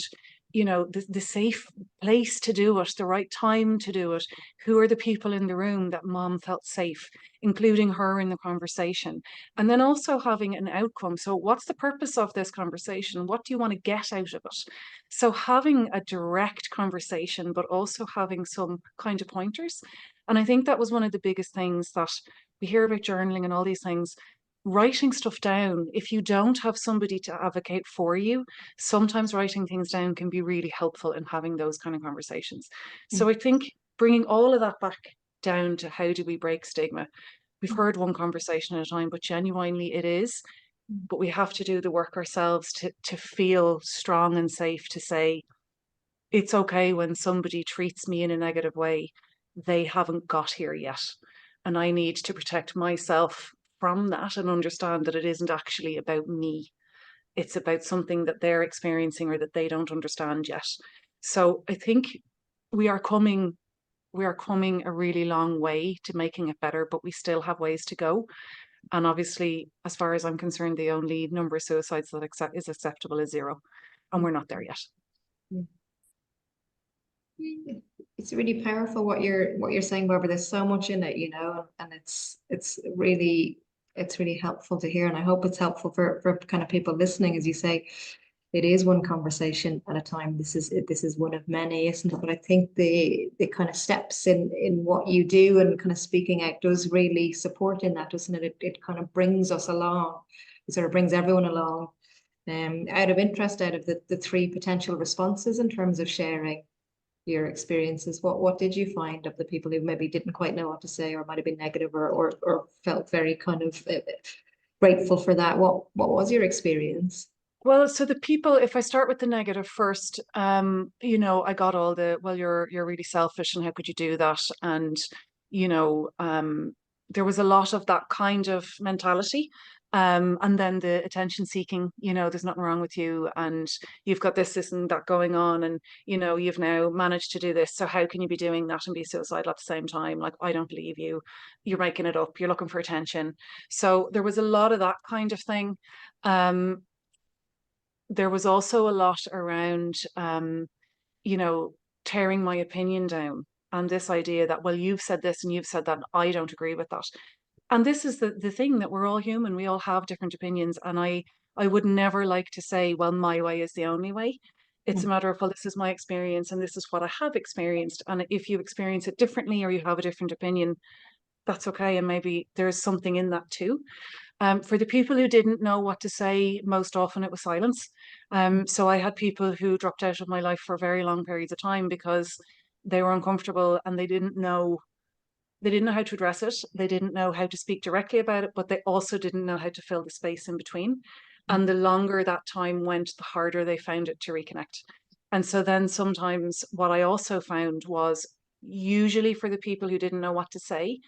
you know, the safe place to do it, the right time to do it. Who are the people in the room that mom felt safe, including her in the conversation? And then also having an outcome. So what's the purpose of this conversation? What do you want to get out of it? So having a direct conversation, but also having some kind of pointers. And I think that was one of the biggest things that we hear about journaling and all these things. Writing stuff down, if you don't have somebody to advocate for you, sometimes writing things down can be really helpful in having those kind of conversations. So I think bringing all of that back down to how do we break stigma? We've heard one conversation at a time, but genuinely it is. But we have to do the work ourselves to feel strong and safe to say, it's okay when somebody treats me in a negative way. They haven't got here yet. And I need to protect myself from that and understand that it isn't actually about me. It's about something that they're experiencing or that they don't understand yet. So I think we are coming a really long way to making it better, but we still have ways to go. And obviously, as far as I'm concerned, the only number of suicides that is acceptable is 0. And we're not there yet. It's really powerful what you're saying, Barbara. There's so much in it, you know, and it's really helpful to hear. And I hope it's helpful for kind of people listening, as you say. It is one conversation at a time. This is one of many, isn't it? But I think the kind of steps in what you do and kind of speaking out does really support in that, doesn't it? It kind of brings us along. It sort of brings everyone along. Out of interest, out of the 3 potential responses in terms of sharing your experiences, what did you find of the people who maybe didn't quite know what to say or might have been negative or felt very kind of grateful for that? What was your experience? Well, so the people, if I start with the negative first, you know, I got all the, well, you're really selfish and how could you do that? And, you know, there was a lot of that kind of mentality. And then the attention seeking, you know, there's nothing wrong with you and you've got this and that going on and, you know, you've now managed to do this. So how can you be doing that and be suicidal at the same time? Like, I don't believe you. You're making it up. You're looking for attention. So there was a lot of that kind of thing. Um, there was also a lot around, you know, tearing my opinion down and this idea that, well, you've said this and you've said that, and I don't agree with that. And this is the thing that we're all human. We all have different opinions. And I would never like to say, well, my way is the only way. It's a matter of, well, this is my experience and this is what I have experienced. And if you experience it differently or you have a different opinion, that's okay. And maybe there's something in that too. For the people who didn't know what to say, most often it was silence. So I had people who dropped out of my life for very long periods of time because they were uncomfortable and they didn't know how to address it. They didn't know how to speak directly about it, but they also didn't know how to fill the space in between. And the longer that time went, the harder they found it to reconnect. And so then sometimes what I also found was usually for the people who didn't know what to say,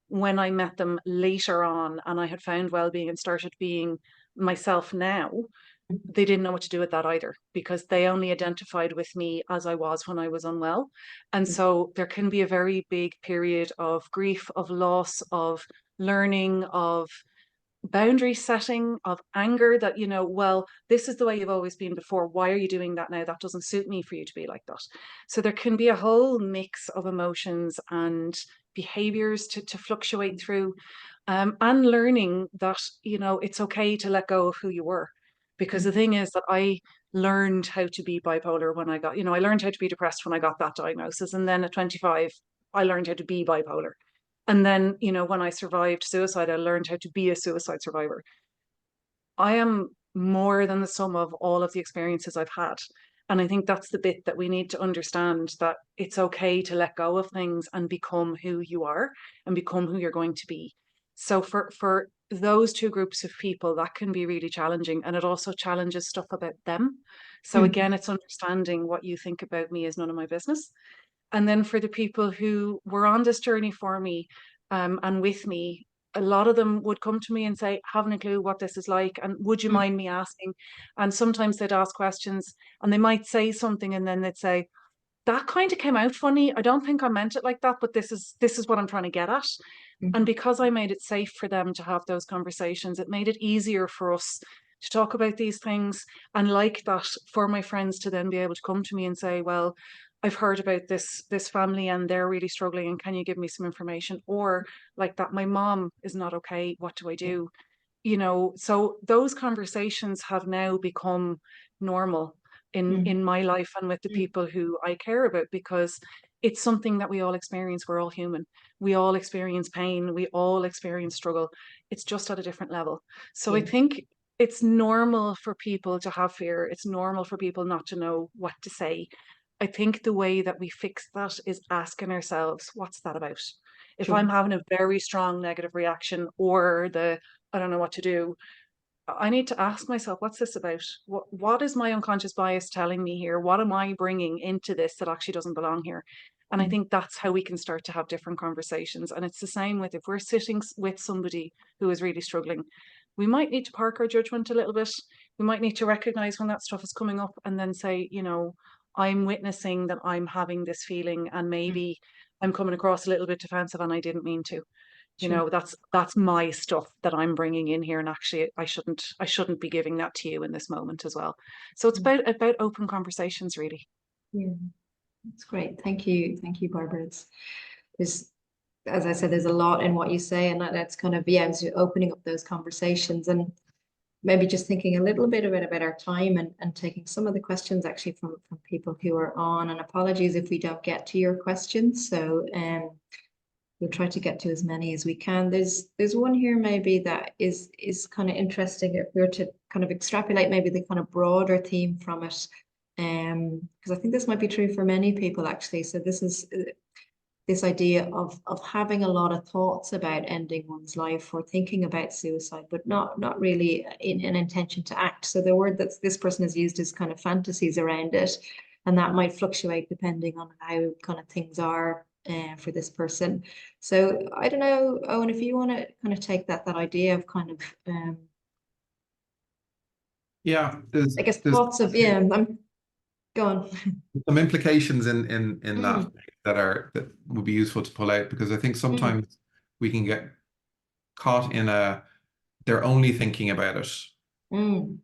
when I met them later on and I had found well-being and started being myself now, they didn't know what to do with that either because they only identified with me as I was when I was unwell. And so there can be a very big period of grief, of loss, of learning, of boundary setting, of anger that, you know, well, this is the way you've always been before. Why are you doing that now? That doesn't suit me for you to be like that. So there can be a whole mix of emotions and behaviors to fluctuate through, and learning that, you know, it's okay to let go of who you were. Because the thing is that I learned how to be bipolar when I got, you know, I learned how to be depressed when I got that diagnosis. And then at 25, I learned how to be bipolar. And then, you know, when I survived suicide, I learned how to be a suicide survivor. I am more than the sum of all of the experiences I've had. And I think that's the bit that we need to understand, that it's okay to let go of things and become who you are and become who you're going to be. So for those two groups of people, that can be really challenging. And it also challenges stuff about them. So again, it's understanding what you think about me is none of my business. And then for the people who were on this journey for me, and with me, a lot of them would come to me and say, haven't a clue what this is like. And would you mind me asking? And sometimes they'd ask questions and they might say something and then they'd say, that kind of came out funny. I don't think I meant it like that, but this is what I'm trying to get at. And because I made it safe for them to have those conversations, it made it easier for us to talk about these things. And like that, for my friends to then be able to come to me and say, well, I've heard about this family and they're really struggling and can you give me some information? Or like that, my mom is not okay. What do I do? You know, so those conversations have now become normal in my life and with the people who I care about, because it's something that we all experience. We're all human. We all experience pain. We all experience struggle. It's just at a different level. So I think it's normal for people to have fear. It's normal for people not to know what to say. I think the way that we fix that is asking ourselves, what's that about? If I'm having a very strong negative reaction or I don't know what to do, I need to ask myself, what's this about? What is my unconscious bias telling me here? What am I bringing into this that actually doesn't belong here? And I think that's how we can start to have different conversations. And it's the same with if we're sitting with somebody who is really struggling, we might need to park our judgment a little bit. We might need to recognize when that stuff is coming up and then say, you know, I'm witnessing that I'm having this feeling and maybe I'm coming across a little bit defensive and I didn't mean to. You know, that's my stuff that I'm bringing in here, and actually I shouldn't be giving that to you in this moment as well. So it's about open conversations, really. Yeah, that's great. Thank you, Barbara. There's, as I said, there's a lot in what you say, and that's kind of, yeah, as you're opening up those conversations and maybe just thinking a little bit about our time and taking some of the questions actually from people who are on. And apologies if we don't get to your questions. So we'll try to get to as many as we can. There's one here maybe that is kind of interesting if we were to kind of extrapolate maybe the kind of broader theme from it, because I think this might be true for many people actually. So this is this idea of having a lot of thoughts about ending one's life or thinking about suicide, but not really in an intention to act. So the word that this person has used is kind of fantasies around it, and that might fluctuate depending on how kind of things are for this person. So I don't know, Owen, if you want to kind of take that idea of kind of Yeah, I guess there's thoughts of I'm go on. some implications in that Mm, that would be useful to pull out, because I think mm, sometimes we can get caught in they're only thinking about it, mm,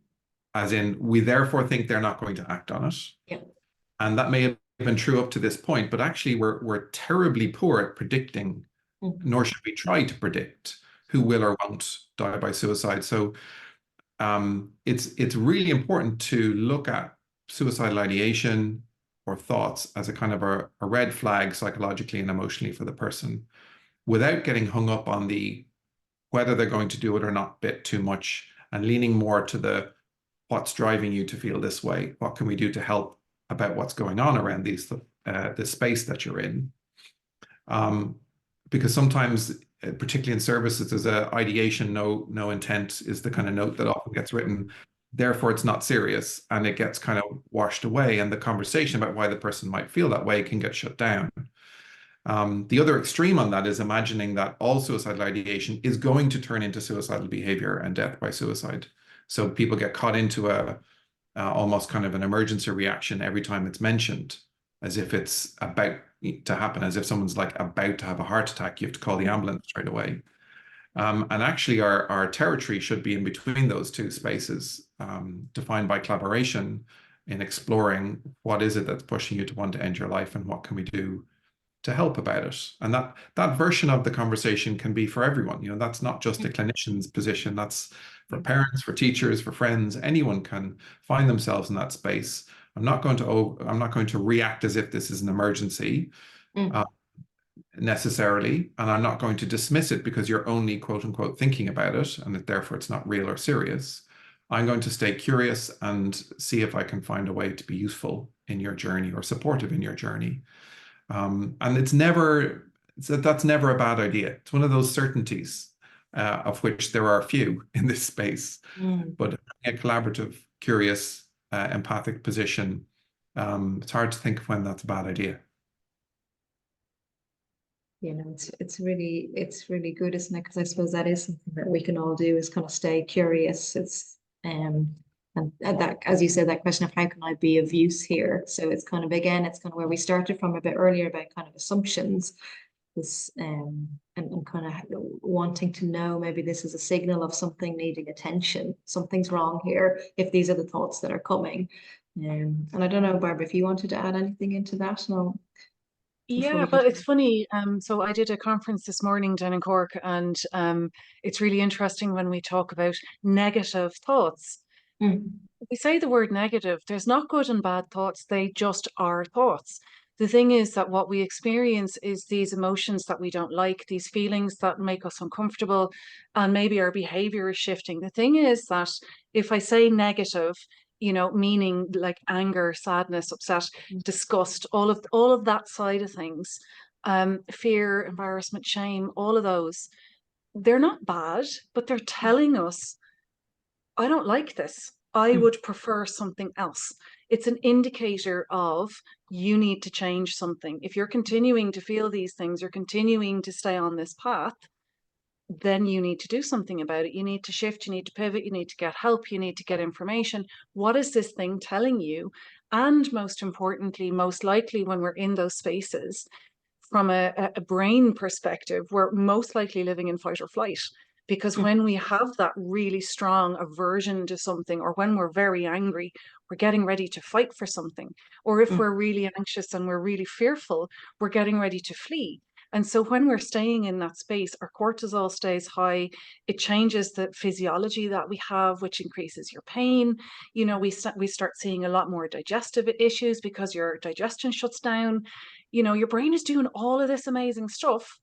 as in we therefore think they're not going to act on it. yeah. And that may have been true up to this point, but actually we're terribly poor at predicting, Mm, nor should we try to predict who will or won't die by suicide. So it's really important to look at suicidal ideation or thoughts as a kind of a red flag psychologically and emotionally for the person, without getting hung up on the whether they're going to do it or not bit too much, and leaning more to the what's driving you to feel this way? What can we do to help about what's going on around the space that you're in? Um, because sometimes, particularly in services, there's a ideation, no intent is the kind of note that often gets written. Therefore, it's not serious, and it gets kind of washed away, and the conversation about why the person might feel that way can get shut down. The other extreme on that is imagining that all suicidal ideation is going to turn into suicidal behavior and death by suicide. So people get caught into almost kind of an emergency reaction every time it's mentioned, as if it's about to happen, as if someone's like about to have a heart attack. You have to call the ambulance straight away. And actually, our territory should be in between those two spaces, defined by collaboration in exploring what is it that's pushing you to want to end your life, and what can we do to help about it. And that version of the conversation can be for everyone. That's not just a clinician's position. That's for parents, for teachers, for friends. Anyone can find themselves in that space. I'm not going to react as if this is an emergency Mm, necessarily, and I'm not going to dismiss it because you're only quote unquote thinking about it, and that therefore it's not real or serious. I'm going to stay curious and see if I can find a way to be useful in your journey or supportive in your journey. And that's never a bad idea. It's one of those certainties, of which there are a few in this space. mm. But a collaborative, curious, empathic position, it's hard to think of when that's a bad idea. It's really good, isn't it? Because I suppose that is something that we can all do, is kind of stay curious. It's and that, as you said, that question of how can I be of use here? So it's kind of, again, it's kind of where we started from a bit earlier about kind of assumptions, this and kind of wanting to know maybe this is a signal of something needing attention. Something's wrong here if these are the thoughts that are coming. And I don't know, Barbara, if you wanted to add anything into that, no, before Yeah, we well, it's continue. funny. So I did a conference this morning down in Cork, and it's really interesting when we talk about negative thoughts. Mm, We say the word negative, there's not good and bad thoughts, they just are thoughts. The thing is that what we experience is these emotions that we don't like, these feelings that make us uncomfortable, and maybe our behavior is shifting. The thing is that if I say negative, meaning like anger, sadness, upset, mm, disgust, all of that side of things, fear, embarrassment, shame, all of those, they're not bad, but they're telling us I don't like this. I mm, would prefer something else. It's an indicator of you need to change something. If you're continuing to feel these things, you're continuing to stay on this path, then you need to do something about it. You need to shift, you need to pivot, you need to get help, you need to get information. What is this thing telling you? And most importantly, most likely when we're in those spaces, from a brain perspective, we're most likely living in fight or flight. Because mm, when we have that really strong aversion to something, or when we're very angry, we're getting ready to fight for something. Or if mm, we're really anxious and we're really fearful, we're getting ready to flee. And so when we're staying in that space, our cortisol stays high. It changes the physiology that we have, which increases your pain. We start seeing a lot more digestive issues because your digestion shuts down. Your brain is doing all of this amazing stuff,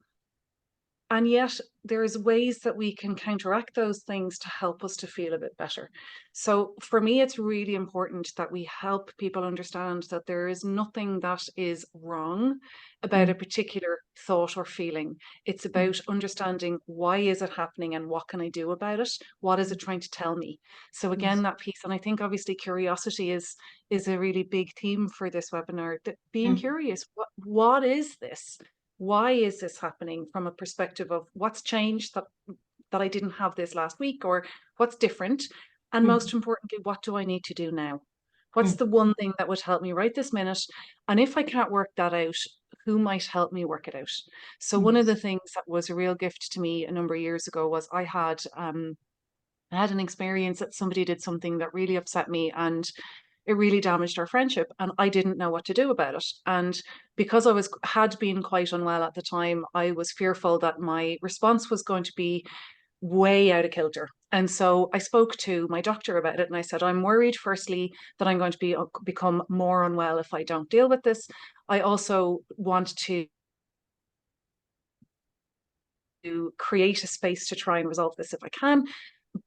And yet there's ways that we can counteract those things to help us to feel a bit better. So for me, it's really important that we help people understand that there is nothing that is wrong about a particular thought or feeling. It's about understanding, why is it happening and what can I do about it? What is it trying to tell me? So again, that piece, and I think obviously curiosity is a really big theme for this webinar, that being curious, what is this? Why is this happening, from a perspective of what's changed that I didn't have this last week, or what's different? And most importantly, what do I need to do now? What's the one thing that would help me right this minute? And if I can't work that out, who might help me work it out? So one of the things that was a real gift to me a number of years ago was I had an experience that somebody did something that really upset me, and it really damaged our friendship, and I didn't know what to do about it. And because I had been quite unwell at the time, I was fearful that my response was going to be way out of kilter. And so I spoke to my doctor about it, and I said, I'm worried, firstly, that I'm going to become more unwell if I don't deal with this. I also want to create a space to try and resolve this if I can,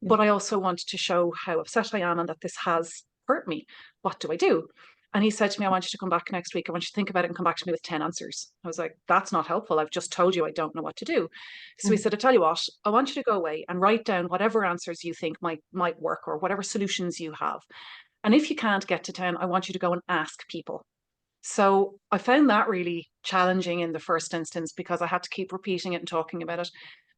but I also want to show how upset I am and that this has hurt me. What do I do? And he said to me, I want you to come back next week. I want you to think about it and come back to me with 10 answers. I was like, that's not helpful. I've just told you I don't know what to do. So he said, I tell you what, I want you to go away and write down whatever answers you think might work, or whatever solutions you have. And if you can't get to 10, I want you to go and ask people. So I found that really challenging in the first instance, because I had to keep repeating it and talking about it.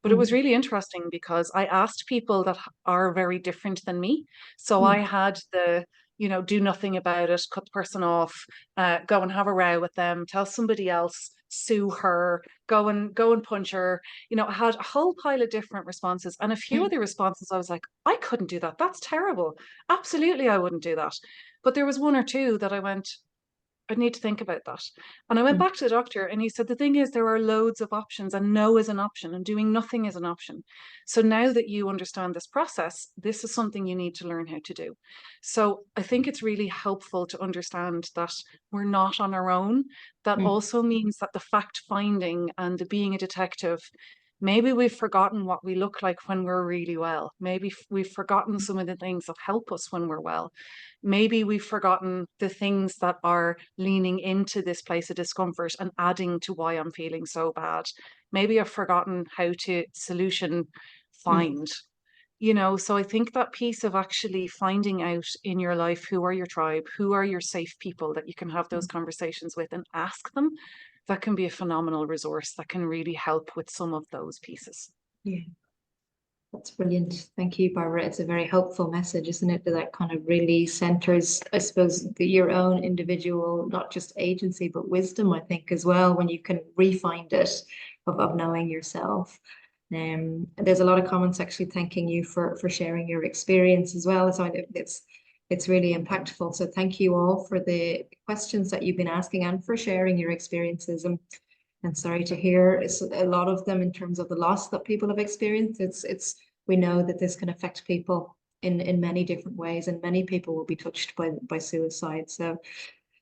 But it was really interesting because I asked people that are very different than me. So I had the, do nothing about it, cut the person off, go and have a row with them, tell somebody else, sue her, go and punch her. I had a whole pile of different responses, and a few of the responses I was like, I couldn't do that. That's terrible. Absolutely, I wouldn't do that. But there was one or two that I went, I'd need to think about that. And I went back to the doctor, and he said, the thing is, there are loads of options, and no is an option, and doing nothing is an option. So now that you understand this process, this is something you need to learn how to do. So I think it's really helpful to understand that we're not on our own. That also means that the fact finding and the being a detective, maybe we've forgotten what we look like when we're really well. Maybe we've forgotten some of the things that help us when we're well. Maybe we've forgotten the things that are leaning into this place of discomfort and adding to why I'm feeling so bad. Maybe I've forgotten how to solution find. So I think that piece of actually finding out in your life, who are your tribe, who are your safe people that you can have those conversations with and ask them, that can be a phenomenal resource that can really help with some of those pieces. Yeah, that's brilliant. Thank you, Barbara. It's a very helpful message, isn't it? That kind of really centers, I suppose, your own individual, not just agency, but wisdom, I think, as well, when you can re-find it of knowing yourself. There's a lot of comments actually thanking you for sharing your experience as well. So it's really impactful. So thank you all for the questions that you've been asking and for sharing your experiences. And sorry to hear a lot of them in terms of the loss that people have experienced. We know that this can affect people in many different ways, and many people will be touched by suicide. So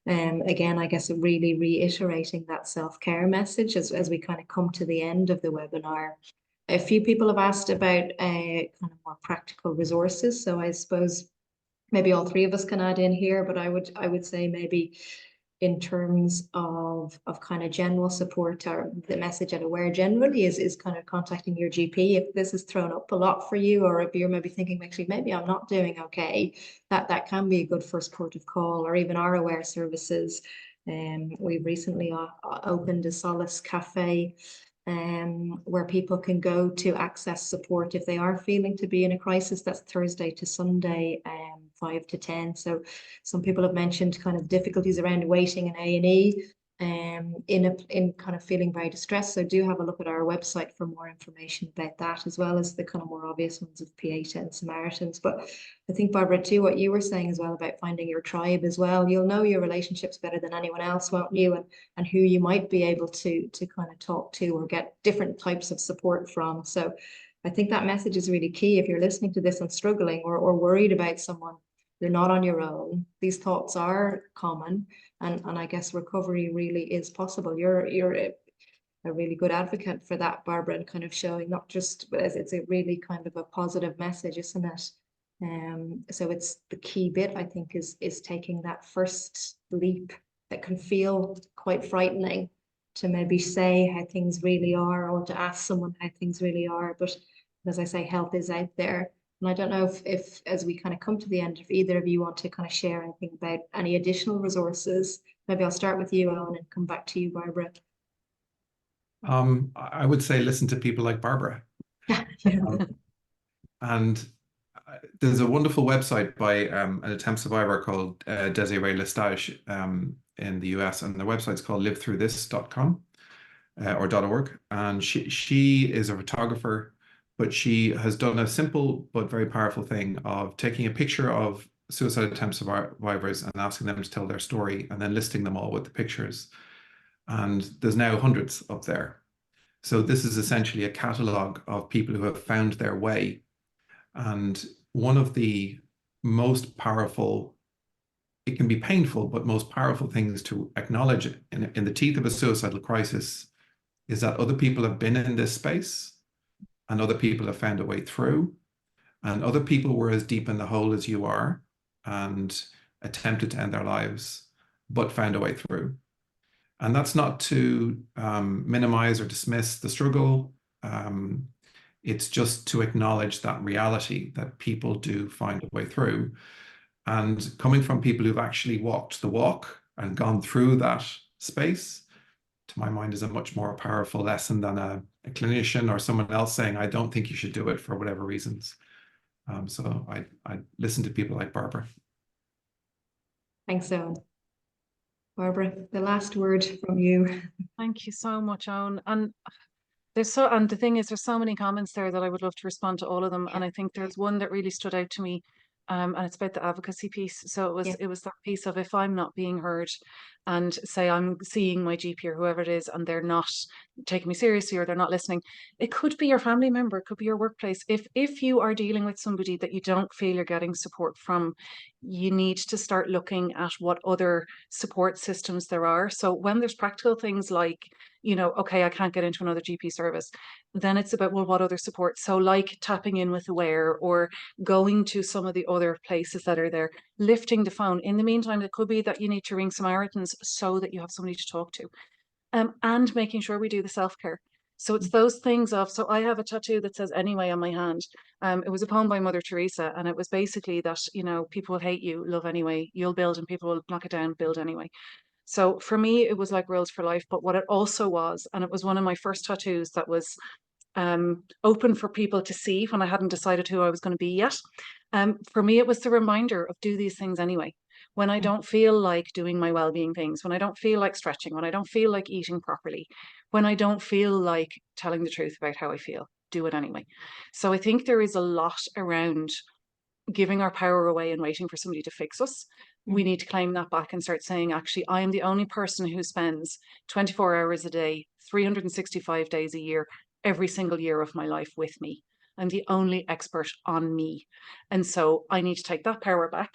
again, I guess really reiterating that self-care message as we kind of come to the end of the webinar. A few people have asked about kind of more practical resources. So I suppose maybe all three of us can add in here, but I would say maybe in terms of kind of general support, or the message at Aware generally is kind of contacting your GP if this has thrown up a lot for you, or if you're maybe thinking, actually, maybe I'm not doing okay, that can be a good first port of call, or even our Aware services. We've recently opened a Solace Cafe, where people can go to access support if they are feeling to be in a crisis. That's Thursday to Sunday, 5 to 10. So some people have mentioned kind of difficulties around waiting in A&E, in kind of feeling very distressed. So do have a look at our website for more information about that, as well as the kind of more obvious ones of Pieta and Samaritans. But I think, Barbara, too, what you were saying as well about finding your tribe as well. You'll know your relationships better than anyone else, won't you? And who you might be able to kind of talk to or get different types of support from. So I think that message is really key. If you're listening to this and struggling or worried about someone, you're not on your own. These thoughts are common, and I guess recovery really is possible. a really good advocate for that, Barbara, and kind of showing not just, but it's a really kind of a positive message, isn't it? So it's the key bit, I think, is taking that first leap that can feel quite frightening, to maybe say how things really are, or to ask someone how things really are. But as I say, help is out there. And I don't know if as we kind of come to the end, if either of you want to kind of share anything about any additional resources. Maybe I'll start with you, Owen, and come back to you, Barbara. I would say listen to people like Barbara. And there's a wonderful website by an attempt survivor called Desiree Lestage in the US, and the website's called livethroughthis.com or .org. And she is a photographer, but she has done a simple but very powerful thing of taking a picture of suicide attempt survivors and asking them to tell their story, and then listing them all with the pictures. And there's now hundreds up there. So this is essentially a catalogue of people who have found their way. And one of the most powerful, it can be painful, but most powerful things to acknowledge in the teeth of a suicidal crisis is that other people have been in this space, and other people have found a way through, and other people were as deep in the hole as you are and attempted to end their lives, but found a way through. And that's not to minimize or dismiss the struggle. It's just to acknowledge that reality, that people do find a way through. And coming from people who've actually walked the walk and gone through that space, to my mind, is a much more powerful lesson than a clinician or someone else saying, I don't think you should do it for whatever reasons. So I listen to people like Barbara. Thanks, Owen. Barbara, the last word from you. Thank you so much, Owen. And the thing is, there's so many comments there that I would love to respond to all of them. And I think there's one that really stood out to me. And it's about the advocacy piece. So it was that piece of, if I'm not being heard, and say I'm seeing my GP or whoever it is, and they're not taking me seriously, or they're not listening. It could be your family member, it could be your workplace. If you are dealing with somebody that you don't feel you're getting support from, you need to start looking at what other support systems there are. So when there's practical things like, okay, I can't get into another GP service, then it's about, well, what other support? So like tapping in with Aware, or going to some of the other places that are there, lifting the phone. In the meantime, it could be that you need to ring Samaritans so that you have somebody to talk to, and making sure we do the self-care. So it's those things of, so I have a tattoo that says anyway on my hand. It was a poem by Mother Teresa, and it was basically that, people will hate you, love anyway, you'll build, and people will knock it down, build anyway. So for me, it was like Rules for Life. But what it also was, and it was one of my first tattoos that was open for people to see when I hadn't decided who I was going to be yet. For me, it was the reminder of do these things anyway. When I don't feel like doing my well-being things, when I don't feel like stretching, when I don't feel like eating properly, when I don't feel like telling the truth about how I feel, do it anyway. So I think there is a lot around giving our power away and waiting for somebody to fix us. We need to claim that back and start saying, actually, I am the only person who spends 24 hours a day, 365 days a year, every single year of my life with me. I'm the only expert on me. And so I need to take that power back.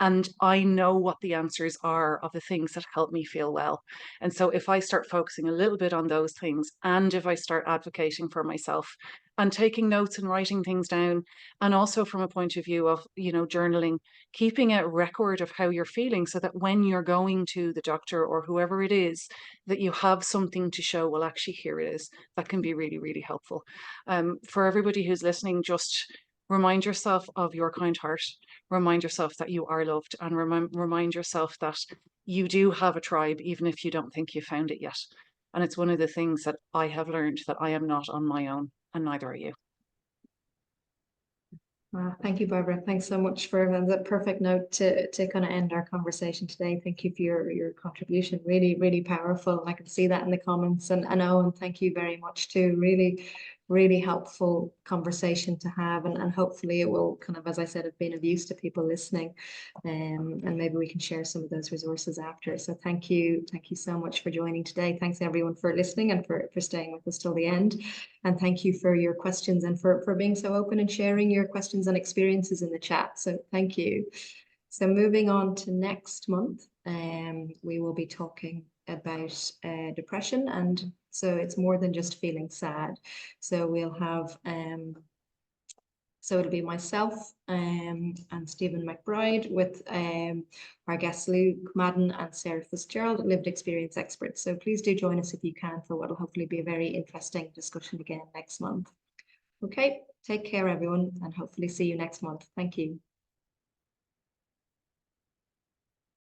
And I know what the answers are of the things that help me feel well. And so if I start focusing a little bit on those things, and if I start advocating for myself and taking notes and writing things down, and also from a point of view of, journaling, keeping a record of how you're feeling, so that when you're going to the doctor or whoever it is, that you have something to show, well, actually, here it is. That can be really, really helpful. For everybody who's listening, just remind yourself of your kind heart. Remind yourself that you are loved, and remind yourself that you do have a tribe, even if you don't think you found it yet. And it's one of the things that I have learned, that I am not on my own, and neither are you. Well, thank you, Barbara. Thanks so much for the perfect note to kind of end our conversation today. Thank you for your contribution. Really, really powerful. I can see that in the comments. And Owen, thank you very much too. Really, really helpful conversation to have. And hopefully it will kind of, as I said, have been of use to people listening. And maybe we can share some of those resources after. So thank you. Thank you so much for joining today. Thanks everyone for listening and for staying with us till the end. And thank you for your questions and for being so open and sharing your questions and experiences in the chat. So thank you. So moving on to next month, we will be talking about depression, and so it's more than just feeling sad. So we'll have so it'll be myself and Stephen McBride with our guests Luke Madden and Sarah Fitzgerald, lived experience experts. So please do join us if you can for what will hopefully be a very interesting discussion again next month. Okay, take care everyone, and hopefully see you next month. Thank you.